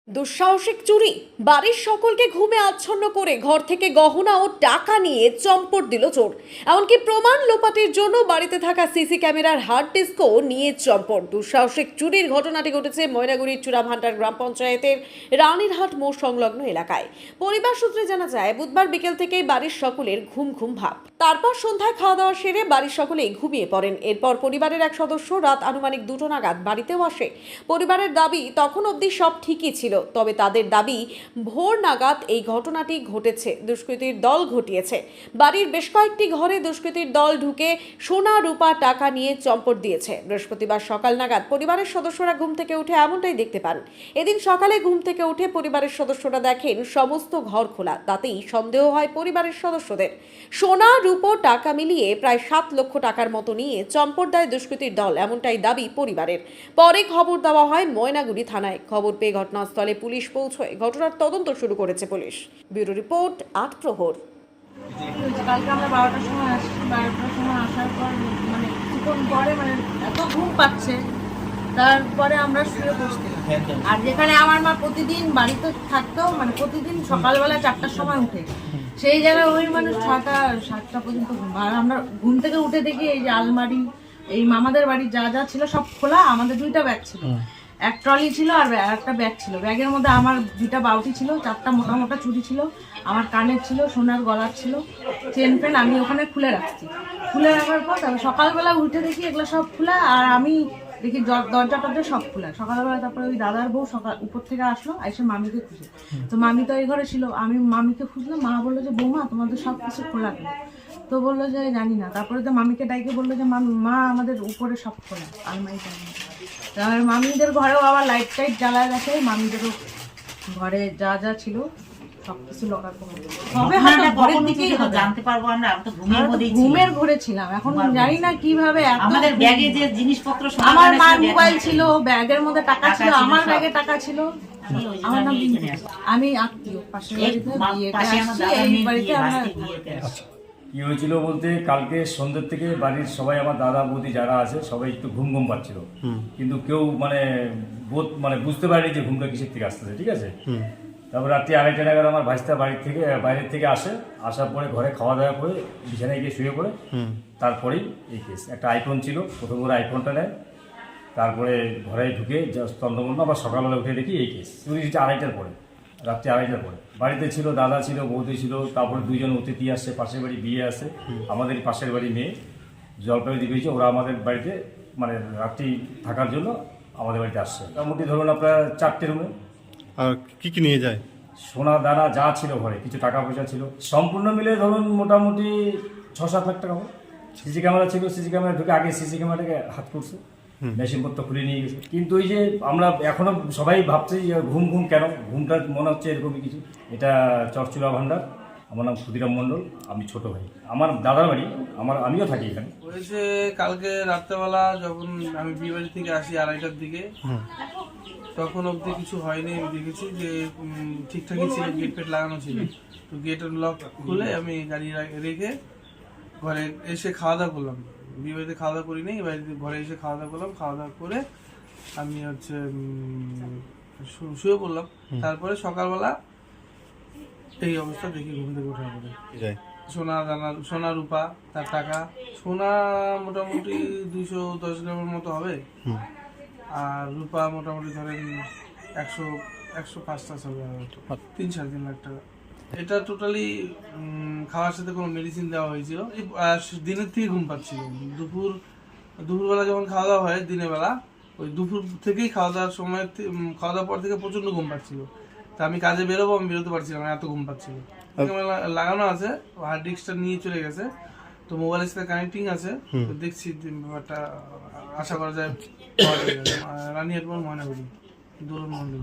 দুঃসাহসিক চুরি, বাড়ির সকলকে ঘুমে আচ্ছন্ন করে ঘর থেকে গহনা ও টাকা নিয়ে চম্পট দিল চোর। এমনকি প্রমাণ লোপাটের জন্য বাড়িতে থাকা সিসি ক্যামেরার হার্ড ডিস্কও নিয়ে চম্পট। দুঃসাহসিক চুরির ঘটনাটি ঘটেছে ময়নাগুড়ির চূড়াভান্ডার গ্রাম পঞ্চায়েতের রানীরহাট মোড় সংলগ্ন এলাকায়। পরিবার সূত্রে জানা যায়, বুধবার বিকেল থেকেই বাড়ির সকলের ঘুম ঘুম ভাব। তারপর সন্ধ্যায় খাওয়া দাওয়া সেরে বাড়ির সকলেই ঘুমিয়ে পড়েন। এরপর পরিবারের এক সদস্য রাত আনুমানিক 2টো নাগাদ বাড়িতেও আসে। পরিবারের দাবি, তখন অবধি সব ঠিকই ছিল, তবে তাদের দাবি ভোর নাগাদ এই ঘটনাটি ঘটেছে, দুষ্কৃতীর দল ঘটিয়েছে। বাড়ির বেশ কয়েকটি ঘরে দুষ্কৃতীর দল ঢুকে সোনা রূপা টাকা নিয়ে চম্পট দিয়েছে। বৃহস্পতিবার সকাল নাগাদ পরিবারের সদস্যরা ঘুম থেকে উঠে এমনটাই দেখতে পান। এদিন সকালে ঘুম থেকে উঠে পরিবারের সদস্যরা দেখেন সমস্ত ঘর খোলা। তাতেই সন্দেহ হয় পরিবারের সদস্যদের। সোনা রূপো টাকা মিলিয়ে প্রায় 7 লক্ষ টাকার মতো নিয়ে চম্পট দেয় দুষ্কৃতীর দল, এমনটাই দাবি পরিবারের। পরে খবর দেওয়া হয় ময়নাগুড়ি থানায়। খবর পেয়ে ঘটনাস্থলে পুলিশ পৌঁছয়। ঘটনার তদন্ত শুরু করেছে পুলিশ। ব্যুরো রিপোর্ট, 8 প্রহর। কালকে আমরা 12টার সময় আসছি। 12টার সময় আসার পর কিছুক্ষণ পরে এত ঘুম পাচ্ছে, তারপরে আমরা শুয়ে বসছিলাম। আর যেখানে আমার মা প্রতিদিন বাড়িতে থাকতো, প্রতিদিন সকালবেলা 4টার সময় উঠে, সেই জায়গায় ওই মানুষ 6টা 7টা পর্যন্ত ঘুম। আর আমরা ঘুম থেকে উঠে দেখি এই যে আলমারি, এই মামাদের বাড়ি যা যা ছিল সব খোলা। আমাদের 2টা ব্যাগ ছিল, এক ট্রলি ছিল আর একটা ব্যাগ ছিল। ব্যাগের মধ্যে আমার 2টা বাউটি ছিল, 4টা মোটা মোটা চুড়ি ছিল, আমার কানের ছিল, সোনার গলার ছিল, চেন পেন আমি ওখানে খুলে রাখছি। খুলে রাখার পর তারপর সকালবেলা উঠে দেখি এগুলো সব খোলা। আর আমি দেখি দরজা টরজা সব খোলা। সকালবেলা তারপরে ওই দাদার বউ উপর থেকে আসলো, এসে মামিকে খুঁজে। তো মামি তো এই ঘরে ছিল, আমি মামিকে খুঁজলাম। মা বললো যে বৌমা তোমাদের সব কিছু খোলা কেন? তো বললো যে জানি না। তারপরে তো মামিকে ডাইকে বললো যে মা আমাদের উপরে সব খোলা, আলমারি টালমারি। মামিদের ঘরেও আবার লাইট টাইট জ্বালায় রাখে। মামিদেরও ঘরে যা যা ছিল সবকিছু লোকার জানতে পারবো আমরা তো ঘুমের ঘরে ছিলাম। এখন জানি না কিভাবে আমাদের ব্যাগে যে জিনিসপত্র, আমার মার মোবাইল ছিল, ব্যাগের মধ্যে টাকা ছিল, আমার ব্যাগে টাকা ছিল। আমার নাম আমি আত্মীয়, পাশের বাড়িতে এই বাড়িতে আমরা। কি হয়েছিল বলতে, কালকে সন্ধ্যের থেকে বাড়ির সবাই, আমার দাদা বৌদি যারা আছে সবাই একটু ঘুম ঘুম পাচ্ছিল, কিন্তু কেউ বুঝতে পারেনি যে ঘুমটা কিসের থেকে আসতেছে। ঠিক আছে, তারপর রাত্রি 2:30 নাগাদ আমার ভাইস্তা বাইরের থেকে আসার পরে ঘরে খাওয়া দাওয়া করে বিছানায় গিয়ে শুয়ে পড়ে। তারপরেই এই কেস। একটা আইফোন ছিল, প্রথম করে আইফোনটা নেয়, তারপরে ঘরে ঢুকে তন্দ্রমন্দ। আবার সকালবেলা উঠে দেখি এই কেস। চুরিটা 2:30টার পরে, রাত্রি 2:30টার পরে। বাড়িতে ছিল দাদা ছিল, বৌদি ছিল, তারপরে 2জন অতিথি আসছে, পাশের বাড়ি বিয়ে আসে, আমাদের পাশের বাড়ি মেয়ে জলপাইগুড়ি দিয়েছে। ওরা আমাদের বাড়িতে রাত্রি থাকার জন্য আমাদের বাড়িতে আসছে। মোটামুটি ধরুন আপনার 4টে রুমে। আর কি কি নিয়ে যায়? সোনা দানা যা ছিল ঘরে, কিছু টাকা পয়সা ছিল, সম্পূর্ণ মিলে ধরুন মোটামুটি 6-7 লাখ টাকা হবে। সিসি ক্যামেরা ছিল, সিসি ক্যামেরা ঢুকে আগে সিসি ক্যামেরাটাকে হাত করছে, মেশিনপত্র খুলে নিয়ে গেছে। কিন্তু ওই যে আমরা এখনো সবাই ভাবছি যে ঘুম ঘুম কেন, ঘুমটা মনে হচ্ছে এরকমই কিছু। এটা চরচুলা ভান্ডার। আমার নাম ক্ষুদিরাম মণ্ডল, আমি ছোট ভাই। আমার দাদার বাড়ি, আমিও থাকি এখানে। হয়েছে কালকে রাত্রেবেলা যখন আমি বিয়ে বাড়ি থেকে আসি 2:30টার দিকে, তখন অবধি কিছু হয়নি। আমি দেখেছি যে ঠিকঠাকই ছিল, গেট ফেট লাগানো ছিল। তো গেটের লক খুলে আমি গাড়ি রেখে ঘরে এসে খাওয়া দাওয়া করলাম। বিয়ে বাড়িতে খাওয়া দাওয়া করিনি, বাড়িতে ঘরে এসে খাওয়া দাওয়া করলাম। খাওয়া দাওয়া করে আমি শুয়ে পড়লাম। তারপরে সকালবেলা এই অবস্থা দেখি ঘুম থেকে ওঠার পরে। সোনা রূপা, তার টাকা, সোনা মোটামুটি 210 গ্রামের মতো হবে। আর রূপা মোটামুটি ধরেন 105-105 হবে, 3-3.5 লাখ টাকা। এটা টোটালি খাওয়ার সাথে কোনো মেডিসিন দেওয়া হয়েছিল। দিনের থেকে ঘুম পাচ্ছিল। দুপুরবেলা যখন খাওয়া দাওয়া হয় দিনের বেলা, ওই দুপুর থেকেই খাওয়া দাওয়ার পর থেকে প্রচন্ড ঘুম পাচ্ছিল। তা আমি কাজে বেরোবো, আমি বেরোতে পারছিলাম না, এত ঘুম পাচ্ছিল। লাগানো আছে, হার্ড ডিস্কটা নিয়ে চলে গেছে। তো মোবাইলের সাথে কানেক্টিং আছে, তো দেখছি ব্যাপারটা আশা করা যায় রানীহাট ময়নাগুড়ি, দোলন মন্ডল।